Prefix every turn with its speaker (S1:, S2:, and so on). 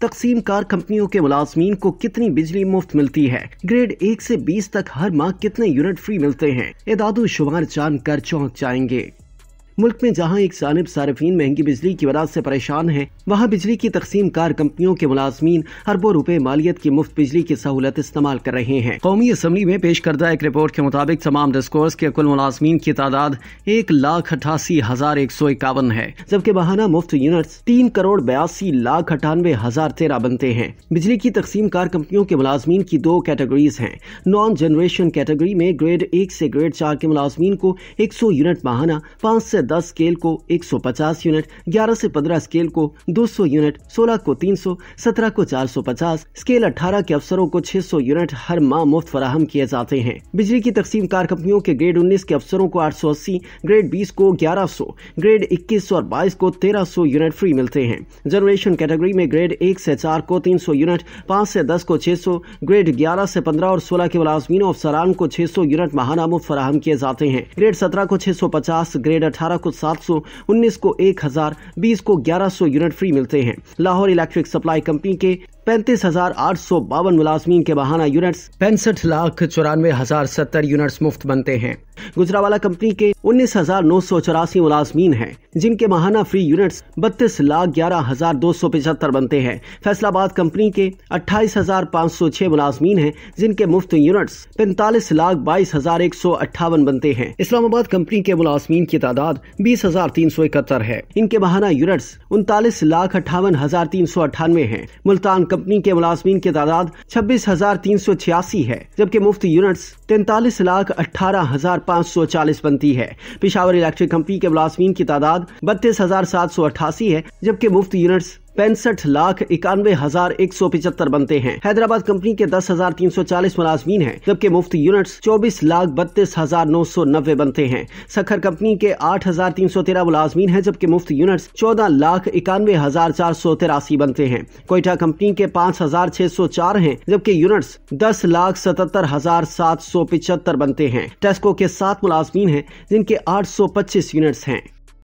S1: तकसीम कार कंपनियों के मुलाजमीन को कितनी बिजली मुफ्त मिलती है? ग्रेड 1 से 20 तक हर माह कितने यूनिट फ्री मिलते हैं? एदादो शुमार जानकर चौंक जाएंगे। मुल्क में जहां एक जानिब सार्फिन महंगी बिजली की वजह से परेशान हैं, वहां बिजली की तकसीम कार कंपनियों के मुलाजमीन अरबों रुपए मालियत की मुफ्त बिजली की सहूलत इस्तेमाल कर रहे हैं। कौमी असम्बली में पेश करदा एक रिपोर्ट के मुताबिक तमाम डिस्कोर्स के कुल मुलाजमीन की तादाद 1,88,151 है, जबकि माहाना मुफ्त यूनिट्स 3,82,98,013 बनते हैं। बिजली की तकसीम कार कंपनियों के मुलाजमीन की दो कैटेगरीज हैं। नॉन जनरेशन कैटेगरी में ग्रेड 1 से ग्रेड 4 के मुलाजमीन को 100 यूनिट माहाना, 5 से 10 स्केल को 150 यूनिट, 11 से 15 स्केल को 200 यूनिट, 16 को 300, 17 को 450, स्केल 18 के अफसरों को 600 यूनिट हर माह मुफ्त फराहम किए जाते हैं। बिजली की तकसीम कार कंपनियों के ग्रेड 19 के अफसरों को 880, ग्रेड 20 को 1100, ग्रेड 21 और 22 को 1300 यूनिट फ्री मिलते हैं। जनरेशन कैटेगरी में ग्रेड 1 से 4 को 300 यूनिट, 5 से 10 को 600, ग्रेड 11 से 15 और 16 के मुलाजमीन और अफसरान को 600 यूनिट माहाना मुफ्त फराहम किए जाते हैं। ग्रेड 17 को 650, ग्रेड 18 को 700, 19 को 1000, 20 को 1100 यूनिट फ्री मिलते हैं। लाहौर इलेक्ट्रिक सप्लाई कंपनी के 35,852 मुलाजमीन के माहाना यूनिट्स 65,94,070 यूनिट्स मुफ्त बनते हैं। गुजरावाला कंपनी के 19,984 मुलाजमीन हैं, जिनके माहाना फ्री यूनिट्स 32,11,275 बनते हैं। फैसलाबाद कंपनी के 28,506 मुलाजमीन हैं, जिनके मुफ्त यूनिट्स 45,22,158 बनते हैं। इस्लामाबाद कंपनी के मुलाजमीन की तादाद 20,371 है, इनके माहाना यूनिट्स 39,58,398 हैं। मुल्तान कंपनी के मुलाजमीन की तादाद 26,386 है, जबकि मुफ्त यूनिट्स 43,18,540 बनती है। पिशावर इलेक्ट्रिक कंपनी के मुलाजमीन की तादाद 32,788 है, जबकि मुफ्त यूनिट्स 65,91,175 बनते हैं। हैदराबाद कंपनी के 10,340 मुलाजमीन हैं, जबकि मुफ्त यूनिट्स 24,32,990 बनते हैं। सखर कंपनी के 8,313 मुलाजमीन हैं, जबकि मुफ्त यूनिट्स 14,91,483 बनते हैं। कोयटा कंपनी के 5,604 हैं, जबकि यूनिट्स 10,77,775 बनते हैं। टेस्को के 7 मुलाजमीन हैं, जिनके 825 यूनिट्स हैं।